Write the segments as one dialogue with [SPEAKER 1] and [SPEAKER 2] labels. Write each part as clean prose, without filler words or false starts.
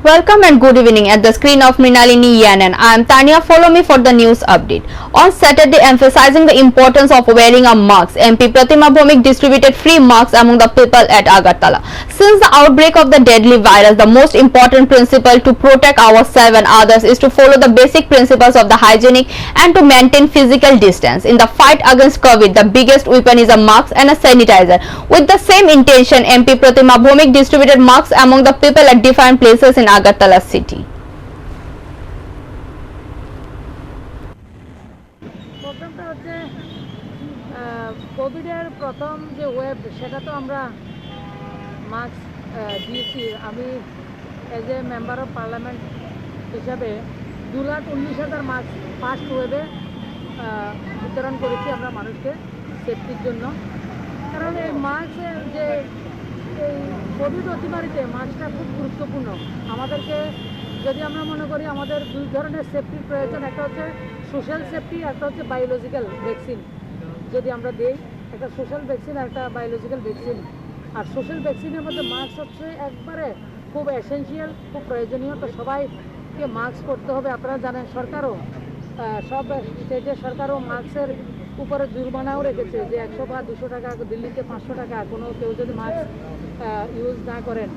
[SPEAKER 1] Welcome and good evening. At the screen of Mrinalini Yanan, I am Tanya. Follow me for the news update. On Saturday, emphasizing the importance of wearing a mask, MP Pratima Bhomik distributed free masks among the people at Agartala. Since the outbreak of the deadly virus, the most important principle to protect ourselves and others is to follow the basic principles of the hygienic and to maintain physical distance. In the fight against COVID, the biggest weapon is a mask and a sanitizer. With the same intention, MP Pratima Bhomik distributed masks among the people at different places in Agartala city.
[SPEAKER 2] প্রথমটা হচ্ছে কোভিডের প্রথম যে web সেটা তো আমরা mask দিয়েছি। আমি as a member of parliament হিসাবে 2,19,000 মাস্ক ফার্স্ট ওয়েবে বিতরণ করেছি আমরা মানুষকে সেফটির জন্য। কারণ এই মাস্কের যে এই কোভিড অতিমারিতে মাস্কটা খুব গুরুত্বপূর্ণ। আমাদেরকে যদি আমরা মনে করি আমাদের দুই ধরনের সেফটির প্রয়োজন, একটা হচ্ছে সোশ্যাল সেফটি, একটা হচ্ছে বায়োলজিক্যাল ভ্যাকসিন। যদি আমরা দিই একটা সোশ্যাল ভ্যাকসিন আর একটা বায়োলজিক্যাল ভ্যাকসিন, আর সোশ্যাল ভ্যাকসিনের মধ্যে মাস্ক হচ্ছে একবারে খুব এসেনশিয়াল, খুব প্রয়োজনীয়। তো সবাইকে মাস্ক করতে হবে। আপনারা জানেন সরকারও সব স্টেটের সরকারও মাস্কের উপরে জরিমানাও রেখেছে যে 100 বা 200 টাকা, দিল্লিতে 500 টাকা কোনো কেউ যদি মাস্ক ইউজ না করেন।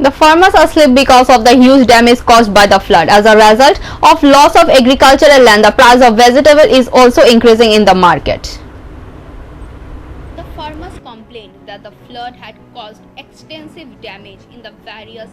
[SPEAKER 1] The farmers are asleep because of the huge damage caused by the flood. As a result of loss of agricultural land, the price of vegetable is also increasing in the market.
[SPEAKER 3] The farmers complained that the flood had caused extensive damage in the various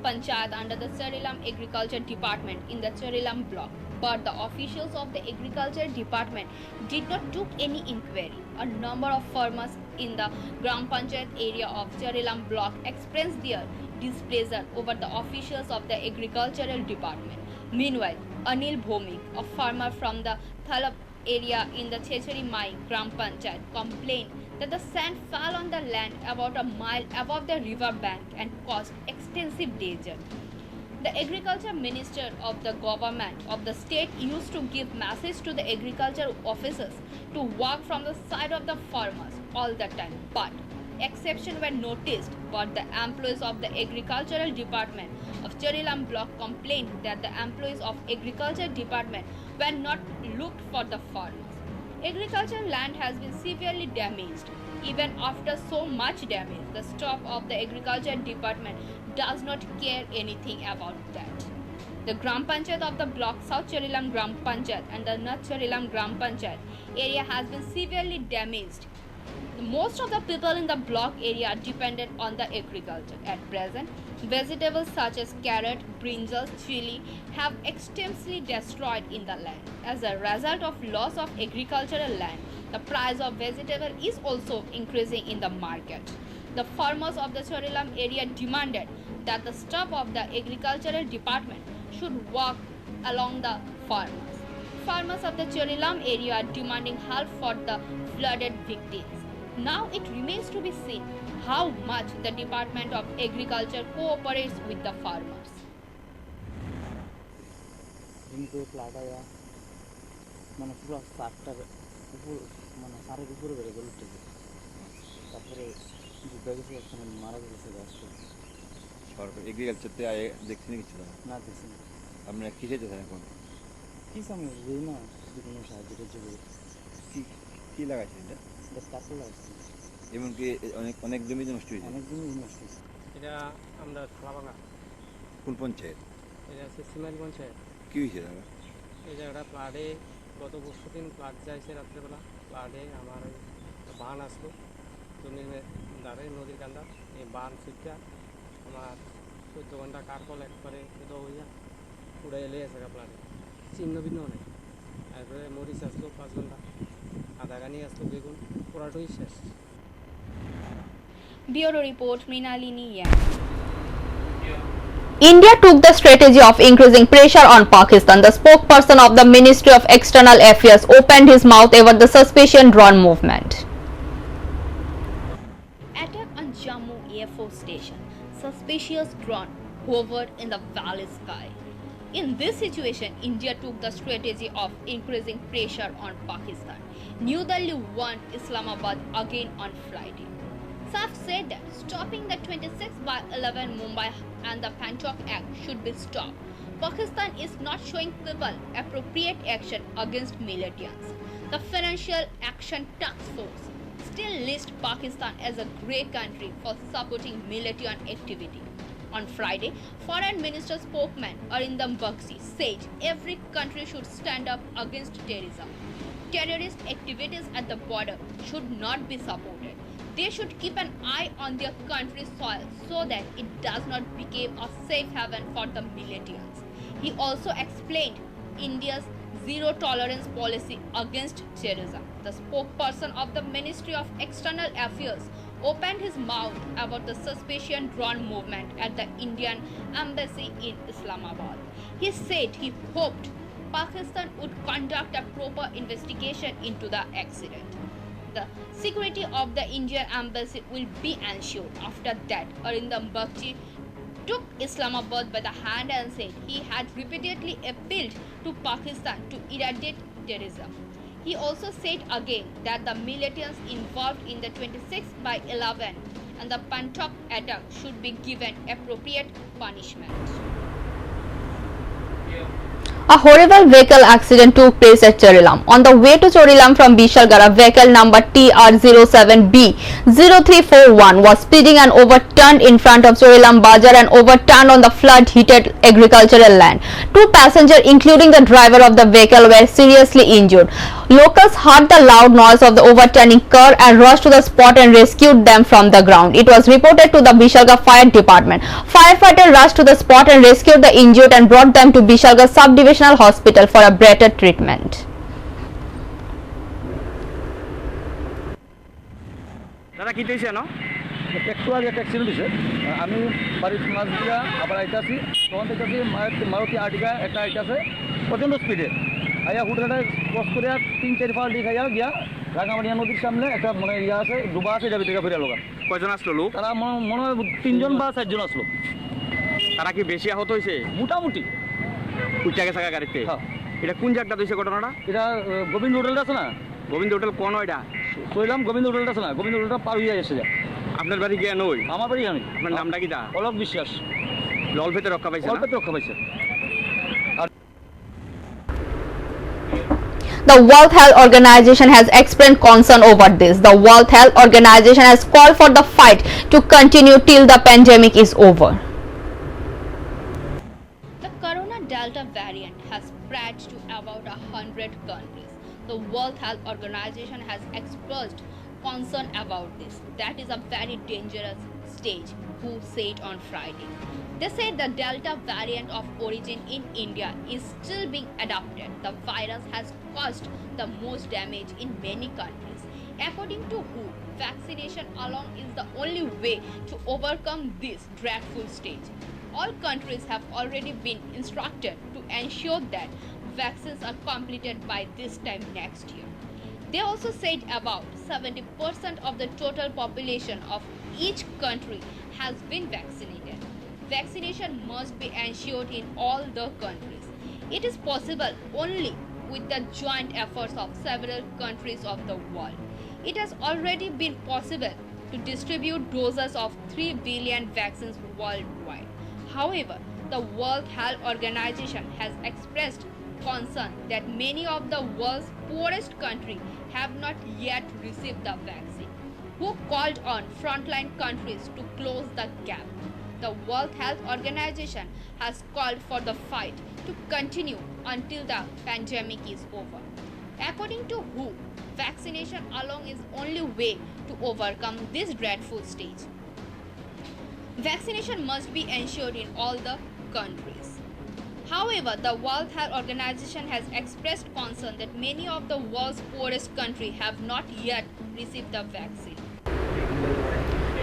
[SPEAKER 3] panchayat under the Charilam Agriculture Department in the Charilam block, but the officials of the Agriculture Department did not took any inquiry. A number of farmers in the Gram Panchayat area of Charilam block expressed their displeasure over the officials of the Agricultural Department. Meanwhile, Anil Bhomik, a farmer from the Thalap area in the Chechari Mai Gram Panchayat, complained that the sand fell on the land about a mile above the river bank and caused extensive danger. The agriculture minister of the government of the state used to give message to the agriculture officers to walk from the side of the farmers all the time, but exceptions were noticed. But the employees of the agricultural department of Charilam block complained that the employees of agriculture department were not looked for the farmers. Agricultural land has been severely damaged. Even after so much damage, the staff of the agriculture department does not care anything about that. The Gram Panchayat of the block South Charilam Gram Panchayat and the North Charilam Gram Panchayat area has been severely damaged. Most of the people in the block area depended on the agriculture. At present, vegetables such as carrot, brinjal, chili have extensively destroyed in the land. As a result of loss of agricultural land, the price of vegetable is also increasing in the market. The farmers of the Charilam area demanded that the staff of the agricultural department should walk along the farmers. Farmers of the Charilam area are demanding help for the flooded victims. Now it remains to be seen how much the Department of Agriculture cooperates with the farmers.
[SPEAKER 4] মানে পুরো সারটার উপর মানে সারের উপরে বেড়ে গেল উঠে তারপরে ডুবে গেছে, মারা গেছে গাছ।
[SPEAKER 5] সরকার এগ্রিকালচারতে দেখছি না কিছু
[SPEAKER 4] না দেখছি না।
[SPEAKER 5] আপনারা কী চাইতেছেন এখন?
[SPEAKER 4] কী সামনে বুঝি না, যদি কোনো সাহায্য করছে
[SPEAKER 5] কী কী লাগাইছে এটা?
[SPEAKER 4] কাপড় লাগাচ্ছি।
[SPEAKER 5] এমনকি অনেক জমি নষ্ট হয়েছে।
[SPEAKER 4] অনেক জমি নষ্ট হয়েছে।
[SPEAKER 6] এটা আমরা থালাবাঙা।
[SPEAKER 5] কোন পঞ্চায়েত?
[SPEAKER 6] এটা হচ্ছে সিমাইল পঞ্চায়েত।
[SPEAKER 5] কী হয়েছে দাদা?
[SPEAKER 6] এই জায়গাটা ফ্লাডে গত পরশু দিন ফ্লাড যাইছে রাত্রেবেলা। ফ্লাডে আমার ওই বান আসলো জমির ধারে নদীর কান্দা, এই বান সুইটা আমার 14 ঘন্টা কারকল একবারে কোথাও হইয়া উড়ে এলে আছে ফ্লাডে, চিহ্ন ভিন্ন নেই। তারপরে মরিচ আসলো 5 ঘন্টা, আধা গানি আসলো বেগুন, পুরাটাই শেষ।
[SPEAKER 3] Bureau Report, Mrinalini Yan.
[SPEAKER 1] India took the strategy of increasing pressure on Pakistan. The spokesperson of the Ministry of External Affairs opened his mouth over the suspicious drone movement.
[SPEAKER 3] Attack on Jammu Air Force Station. Suspicious drone hovered in the valley sky. In this situation, India took the strategy of increasing pressure on Pakistan. New Delhi warned Islamabad again on Friday. SAF said that stopping the 26/11 Mumbai and the Panchok Act should be stopped. Pakistan is not showing people appropriate action against militants. The Financial Action Task Force still lists Pakistan as a grey country for supporting militant activity. On Friday, Foreign Minister spokesman Arindam Bagchi said every country should stand up against terrorism. Terrorist activities at the border should not be supported. They should keep an eye on their country's soil so that it does not become a safe haven for the militants. He also explained India's zero tolerance policy against terrorism. The spokesperson of the Ministry of External Affairs opened his mouth about the suspicion drone movement at the Indian embassy in Islamabad. He said he hoped Pakistan would conduct a proper investigation into the accident. The security of the Indian embassy will be ensured. After that, Arindam Bagchi took Islamabad by the hand and said he had repeatedly appealed to Pakistan to eradicate terrorism. He also said again that the militants involved in the 26/11 and the Panchok attack should be given appropriate punishment.
[SPEAKER 1] A horrible vehicle accident took place at Chorilam. On the way to Chorilam from Bishalgarh, vehicle number TR07B0341 was speeding and overturned in front of Chorilam Bazar and overturned on the flood-heated agricultural land. Two passengers, including the driver of the vehicle, were seriously injured. Locals heard the loud noise of the overturning car and rushed to the spot and rescued them from the ground. It was reported to the Bishalgarh Fire Department. Firefighters rushed to the spot and rescued the injured and brought them to Bishalgarh Sub-Divisional Hospital for a better treatment.
[SPEAKER 7] দাদা কি হয়েছে না
[SPEAKER 5] একটু আগে একটা accident হয়েছে আমি বাড়ির মাছ দিয়া আবার আইতাছি তখন দেখতেছি মারুতি আর্টিকা একটা আইতাছে প্রচণ্ড স্পিডে আইয়া হুটহাটে ক্রস করে 3-4 ফাল দিয়ে খাইয়া গিয়া রাঙামাটিয়া নদীর সামনে একটা মানে ইয়া আছে ডুবা আছে এটা ভিতরে ফিরে লোক
[SPEAKER 7] কয়জন আসলো লোক
[SPEAKER 5] তারা মনে হয় 3 জন বা 4 জন আসলো
[SPEAKER 7] তারা কি বেশি আহত হয়েছে
[SPEAKER 5] মোটামুটি
[SPEAKER 7] উচ্চাকে থাকা গাড়িতে
[SPEAKER 5] হ্যাঁ
[SPEAKER 7] এটা কোন জায়গাটা হয়েছে ঘটনাটা
[SPEAKER 5] এটা গোবিন্দ হোটেলটা আছে না
[SPEAKER 7] গোবিন্দ হোটেল কোন এটা
[SPEAKER 5] কইলাম গোবিন্দ হোটেলটা আছে না গোবিন্দ হোটেলটা পার হইয়া এসে যায়
[SPEAKER 7] আপনার বাড়ি গিয়া নই
[SPEAKER 5] আমার বাড়ি আমি
[SPEAKER 7] আপনার নামটা কি দা
[SPEAKER 5] অলক বিশ্বাস
[SPEAKER 7] ললফেতে রক্ষা পাইছে না
[SPEAKER 5] অল্পতে রক্ষা পাইছে
[SPEAKER 1] The World Health Organization has expressed concern over this. The World Health Organization has called for the fight to continue till the pandemic is over.
[SPEAKER 3] The Corona Delta variant has spread to about 100 countries. The World Health Organization has expressed concern about this. That is a very dangerous stage, WHO said on Friday. They said the Delta variant of origin in India is still being adopted. The virus has caused the most damage in many countries. According to WHO, vaccination alone is the only way to overcome this dreadful stage. All countries have already been instructed to ensure that vaccines are completed by this time next year. They also said about 70% of the total population of each country has been vaccinated. Vaccination must be ensured in all the countries. It is possible only with the joint efforts of several countries of the world. It has already been possible to distribute doses of 3 billion vaccines worldwide. However, the World Health Organization has expressed concern that many of the world's poorest countries have not yet received the vaccine, who called on frontline countries to close the gap. The World Health Organization has called for the fight to continue until the pandemic is over. According to WHO, vaccination alone is only way to overcome this dreadful stage. Vaccination must be ensured in all the countries. However, the World Health Organization has expressed concern that many of the world's poorest countries have not yet received the vaccine.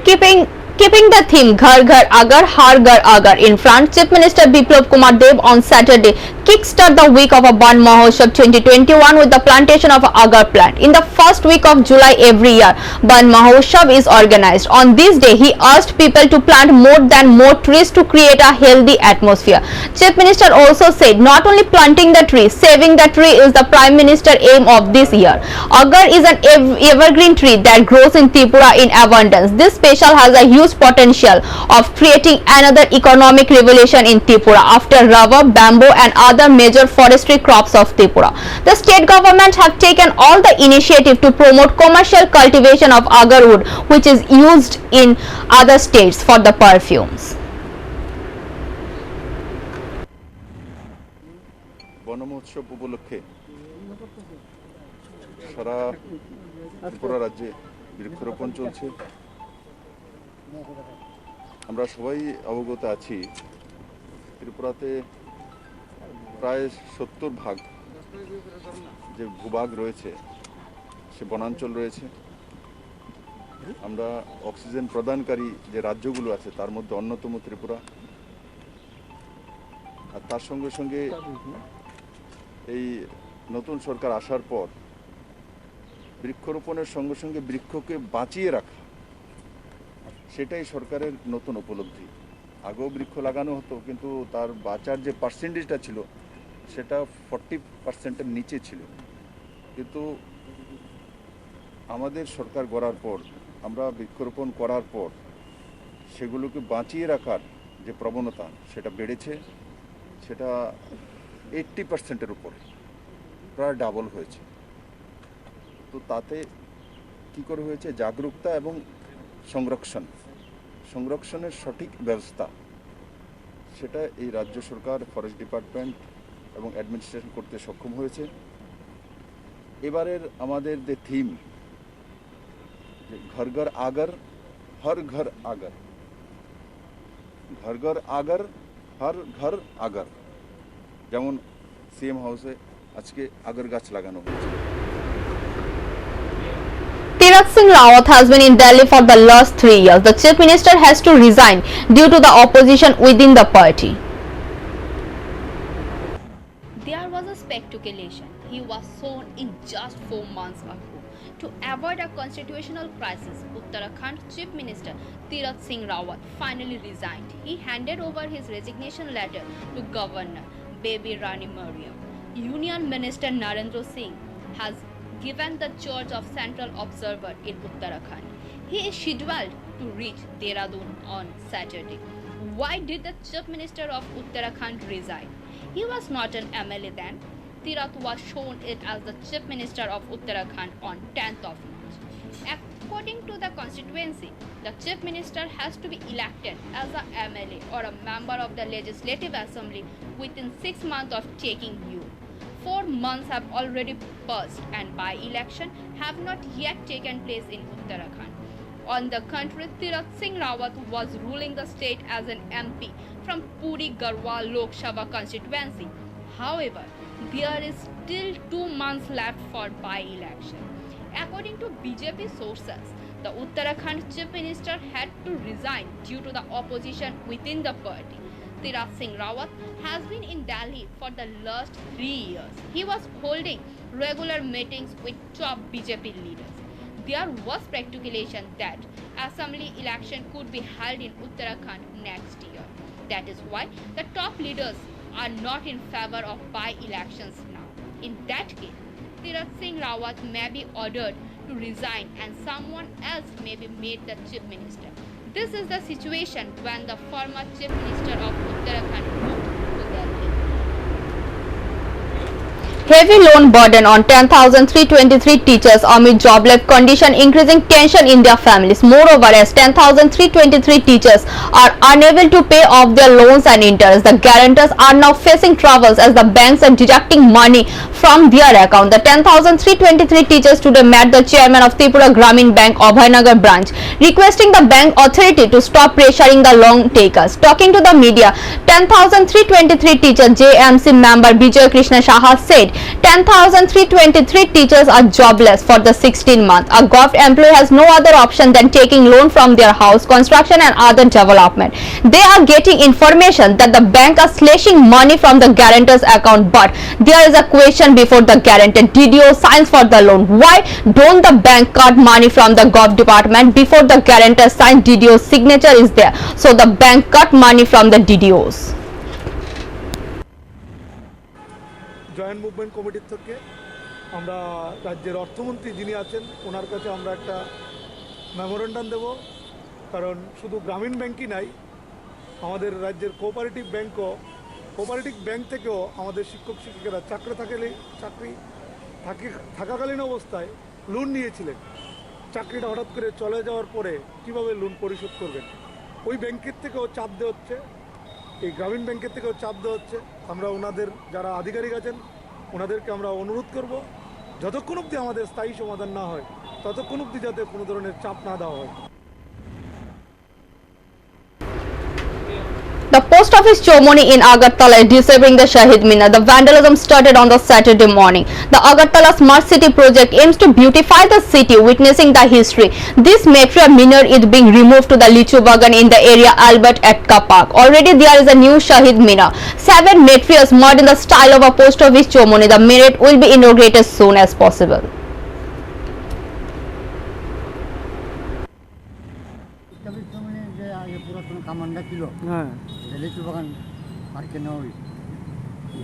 [SPEAKER 1] Keeping Keeping the theme Ghar Ghar Agar Har Ghar Agar in front, Chief Minister Biplab Kumar Dev on Saturday kickstart the week of a Ban Mahotsav 2021 with the plantation of a agar plant. In the first week of July every year, Ban Mahotsav is organized. On this day, he asked people to plant more trees to create a healthy atmosphere. Chief Minister also said not only planting the tree, saving the tree is the Prime Minister aim of this year. Agar is an evergreen tree that grows in Tripura in abundance. This special has a huge potential of creating another economic revolution in Tripura after rubber, bamboo and other major forestry crops of Tripura. The state government have taken all the initiative to promote commercial cultivation of agar wood, which is used in other states for the perfumes.
[SPEAKER 8] বন মহোৎসব উপলক্ষে সারা ত্রিপুরা রাজ্যে বৃক্ষরোপণ চলছে। আমরা সবাই অবগত আছি ত্রিপুরাতে প্রায় 70% যে ভূভাগ রয়েছে সে বনাঞ্চল রয়েছে। আমরা অক্সিজেন প্রদানকারী যে রাজ্যগুলো আছে তার মধ্যে অন্যতম ত্রিপুরা। আর তার সঙ্গে সঙ্গে এই নতুন সরকার আসার পর বৃক্ষরোপণের সঙ্গে সঙ্গে বৃক্ষকে বাঁচিয়ে রাখা সেটাই সরকারের নতুন উপলব্ধি। আগেও বৃক্ষ লাগানো হতো কিন্তু তার বাঁচার যে পার্সেন্টেজটা ছিল সেটা 40%-এর নিচে ছিল। কিন্তু আমাদের সরকার গড়ার পর আমরা বৃক্ষরোপণ করার পর সেগুলোকে বাঁচিয়ে রাখার যে প্রবণতা সেটা বেড়েছে, সেটা 80%-এর উপরে প্রায় ডাবল হয়েছে। তো তাতে কি করে হয়েছে জাগরুকতা এবং সংরক্ষণের সঠিক ব্যবস্থা সেটা এই রাজ্য সরকার, ফরেস্ট ডিপার্টমেন্ট এবং অ্যাডমিনিস্ট্রেশন করতে সক্ষম হয়েছে। এবারের আমাদের যে থিম যে ঘর ঘর আগার হর ঘর আগার, ঘর ঘর আগার হর ঘর আগার, যেমন সিএম হাউসে আজকে আগার গাছ লাগানো হয়েছে।
[SPEAKER 1] Tirath Singh Rawat has been in Delhi for the last 3 years. The Chief Minister has to resign due to the opposition within the party.
[SPEAKER 3] There was a speculation he was sworn in just 4 months ago. To avoid a constitutional crisis, Uttarakhand Chief Minister Tirath Singh Rawat finally resigned. He handed over his resignation letter to Governor Baby Rani Mariam. Union Minister Narendra Singh has given the charge of Central Observer in Uttarakhand. He is scheduled to reach Dehradun on Saturday. Why did the Chief Minister of Uttarakhand resign? He was not an MLA then. Tirath was shown it as the Chief Minister of Uttarakhand on 10th of March. According to the constituency, the Chief Minister has to be elected as a MLA or a member of the Legislative Assembly within 6 months of taking view. 4 months have already passed and by-election have not yet taken place in Uttarakhand. On the contrary, Tirath Singh Rawat was ruling the state as an MP from Puri Garhwal Lok Sabha constituency. However, there is still 2 months left for by-election. According to BJP sources, the Uttarakhand Chief Minister had to resign due to the opposition within the party. Tirath Singh Rawat has been in Delhi for the last 3 years. He was holding regular meetings with top BJP leaders. There was speculation that assembly election could be held in Uttarakhand next year. That is why the top leaders are not in favor of by-elections now. In that case, Tirath Singh Rawat may be ordered to resign and someone else may be made the Chief Minister. This is the situation when the former Chief Minister of Uttarakhand moved to Delhi.
[SPEAKER 1] Heavy loan burden on 10,323 teachers amid jobless condition increasing tension in their families. Moreover, as 10,323 teachers are unable to pay off their loans and interest, the guarantors are now facing troubles as the banks are deducting money from their account. The 10,323 teachers today met the chairman of Tripura Gramin Bank Abhaynagar branch, requesting the bank authority to stop pressuring the loan takers. Talking to the media, 10,323 teacher JMC member Bijay Krishna Saha said 10,323 teachers are jobless for the 16 month. A Gov employee has no other option than taking loan from their house, construction and other development. They are getting information that the bank are slashing money from the guarantor's account, but there is a question before the guarantor DDO signs for the loan. Why don't the bank cut money from the Gov department before the guarantor signs? DDO's signature is there, so the bank cut money from the DDOs.
[SPEAKER 9] Joint movement কমিটির থেকে আমরা রাজ্যের অর্থমন্ত্রী যিনি আছেন ওনার কাছে আমরা একটা মেমোরেন্ডাম দেব, কারণ শুধু গ্রামীণ ব্যাংকই নাই, আমাদের রাজ্যের কোঅপারেটিভ ব্যাংক থেকেও আমাদের শিক্ষক শিক্ষিকারা চাকরি থাকাকালীন অবস্থায় লোন নিয়েছিলেন। চাকরিটা হঠাৎ করে চলে যাওয়ার পরে কিভাবে লোন পরিশোধ করবেন, ওই ব্যাংকের থেকেও চাপ দেওয়া হচ্ছে, এই গ্রামীণ ব্যাংকের থেকেও চাপ দেওয়া হচ্ছে। আমরা ওনাদের যারা আধিকারিক আছেন ওনাদেরকে আমরা অনুরোধ করব, যতক্ষণ অবধি আমাদের স্থায়ী সমাধান না হয় ততক্ষণ অবধি যাতে কোনো ধরনের চাপ না দেওয়া হয়।
[SPEAKER 1] The post office Chomoni in Agartala is disabling the Shahid Minar. The vandalism started on the Saturday morning. The Agartala Smart City project aims to beautify the city, witnessing the history. This Metria Minar is being removed to the Lichu Bagan in the area Albert Etka Park. Already there is a new Shahid Minar. 7 Metrias mud in the style of a post office Chomoni. The minaret will be inaugurated soon as possible.
[SPEAKER 10] লিচু বাগান পার্কে নেওয়া হয়েছে,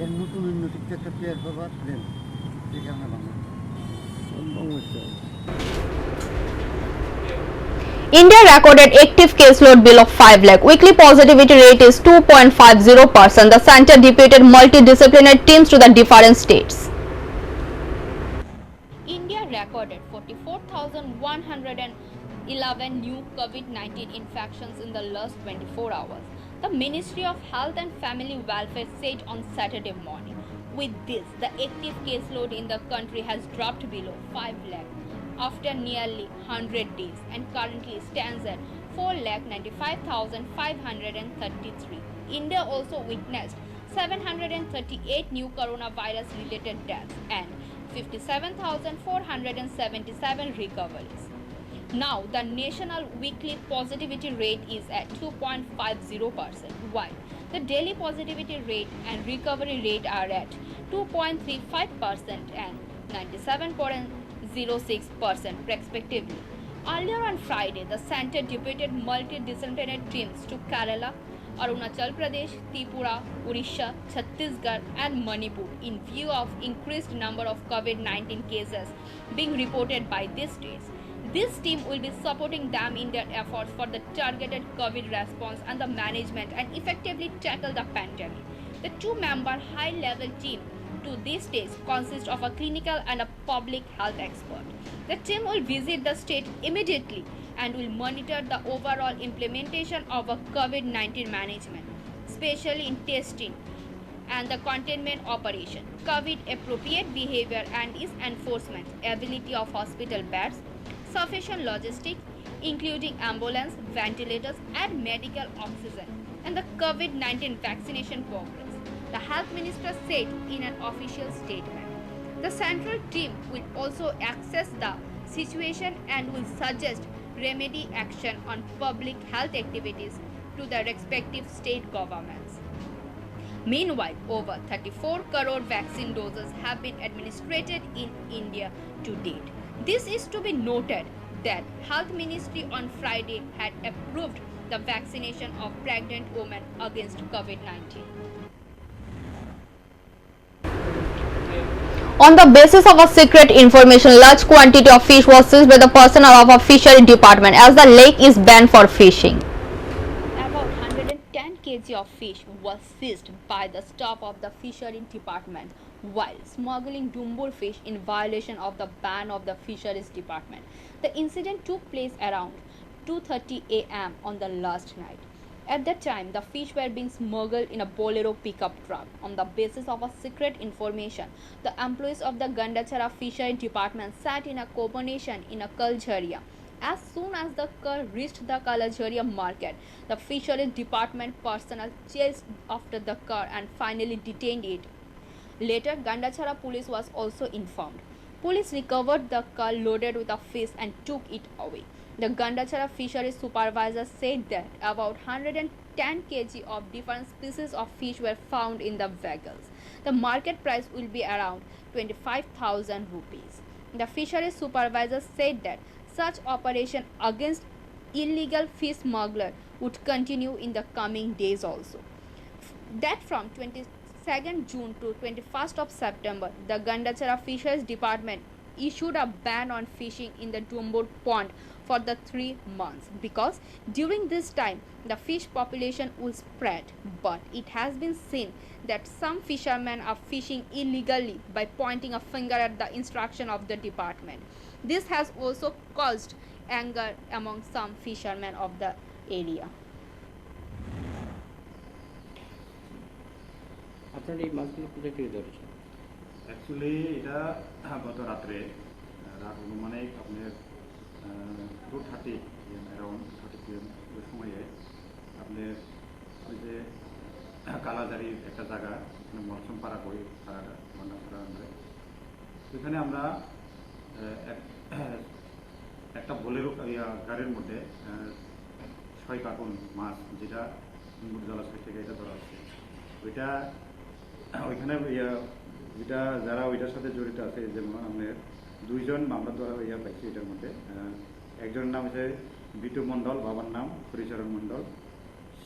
[SPEAKER 10] এর নতুন উন্নতি একটা pair পাবার প্লেন এই কারণে Bangla.
[SPEAKER 1] India recorded active caseload below 5 lakh. Weekly positivity rate is 2.50%. The center deputed multidisciplinary teams to the different states.
[SPEAKER 3] India recorded 44,111 new COVID-19 infections in the last 24 hours. The Ministry of Health and Family Welfare said on Saturday morning. With this, the active caseload in the country has dropped below 5 lakh after nearly 100 days and currently stands at 4,95,533. India also witnessed 738 new coronavirus related deaths and 57,477 recoveries. Now, the national weekly positivity rate is at 2.50%, while the daily positivity rate and recovery rate are at 2.35% and 97.06% respectively. Earlier on Friday, the center deputed multidisciplinary teams to Kerala, Arunachal Pradesh, Tripura, Odisha, Chhattisgarh and Manipur in view of increased number of COVID-19 cases being reported by these states. This team will be supporting them in their efforts for the targeted COVID response and the management and effectively tackle the pandemic. The 2-member high-level team to these states consists of a clinical and a public health expert. The team will visit the state immediately and will monitor the overall implementation of a COVID-19 management, especially in testing and the containment operation, COVID-appropriate behavior and its enforcement, ability of hospital beds, sufficient logistics, including ambulance, ventilators and medical oxygen, and the COVID-19 vaccination progress, the health minister said in an official statement. The central team will also assess the situation and will suggest remedy action on public health activities to the respective state governments. Meanwhile, over 34 crore vaccine doses have been administered in India to date. This is to be noted that Health Ministry on Friday had approved the vaccination of pregnant women against COVID-19.
[SPEAKER 1] On the basis of a secret information, large quantity of fish was seized by the personnel of a fishery department as the lake is banned for fishing.
[SPEAKER 3] About 110 kg of fish was seized by the staff of the fishery department while smuggling Dumbur fish in violation of the ban of the fisheries department. The incident took place around 2:30 a.m. on the last night. At that time, the fish were being smuggled in a Bolero pickup truck. On the basis of a secret information, the employees of the Gandachara Fishery Department sat in a combination in a Kaljaria. As soon as the car reached the Kaljaria market, the Fisheries Department personnel chased after the car and finally detained it. Later, Gandachara police was also informed. Police recovered the car loaded with a fish and took it away. The Gandachara fisheries supervisor said that about 110 kg of different species of fish were found in the vehicles. The market price will be around 25,000 rupees. The fisheries supervisor said that such operation against illegal fish smuggler would continue in the coming days also. That from 22nd June to 21st of September, the Gandachara Fisheries Department issued a ban on fishing in the Dumbur pond for the 3 months because during this time the fish population will spread, but it has been seen that some fishermen are fishing illegally by pointing a finger at the instruction of the department. This has also caused anger among some fishermen of the area.
[SPEAKER 6] আপনার এই মাছগুলো কোথায় থেকে ধরেছেন?
[SPEAKER 11] Actually এটা গত রাত্রে রাত অনুমানিক আপনার 2:30 অ্যারাউন্ড 30 PM ওই সময়ে আপনার ওই যে কালাজারির একটা জায়গা মরসুম পাড়া করি পাড়াটা বান্ডাপাড়া আমরা সেখানে আমরা একটা বোলেরো গাড়ির মধ্যে 6 কার্টুন মাছ যেটা জলাশয় থেকে এটা ধরা হচ্ছে ওইটা ওইখানে যেটা যারা ওইটার সাথে জড়িত আছে যেমন আপনার 2 জন মামলা দ্বারা পাইছি এটার মধ্যে একজনের নাম হচ্ছে বিটু মণ্ডল বাবার নাম হরিচরণ মণ্ডল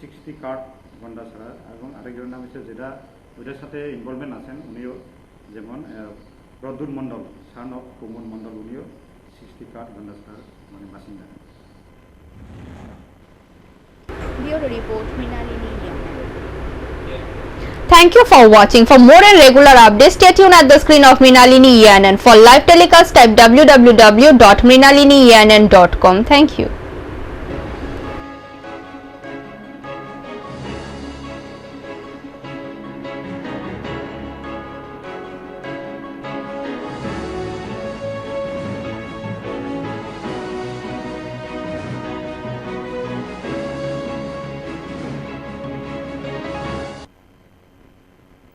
[SPEAKER 11] 60 কার্ড গন্ডাছড়া এবং আরেকজনের নাম হচ্ছে যেটা ওইটার সাথে ইনভলভমেন্ট আছেন উনিও যেমন প্রদ্যুৎ মণ্ডল সান অফ কুমন মণ্ডল উনিও 60 কার্ড গন্ডাছড়ার মানে বাসিন্দা।
[SPEAKER 3] Bureau report, Mrinalini Yanan.
[SPEAKER 1] Thank you for watching. For more and regular updates, stay tuned at the screen of Mrinalini Yanan. For live telecast, type www.mrinaliniyanan.com. Thank you.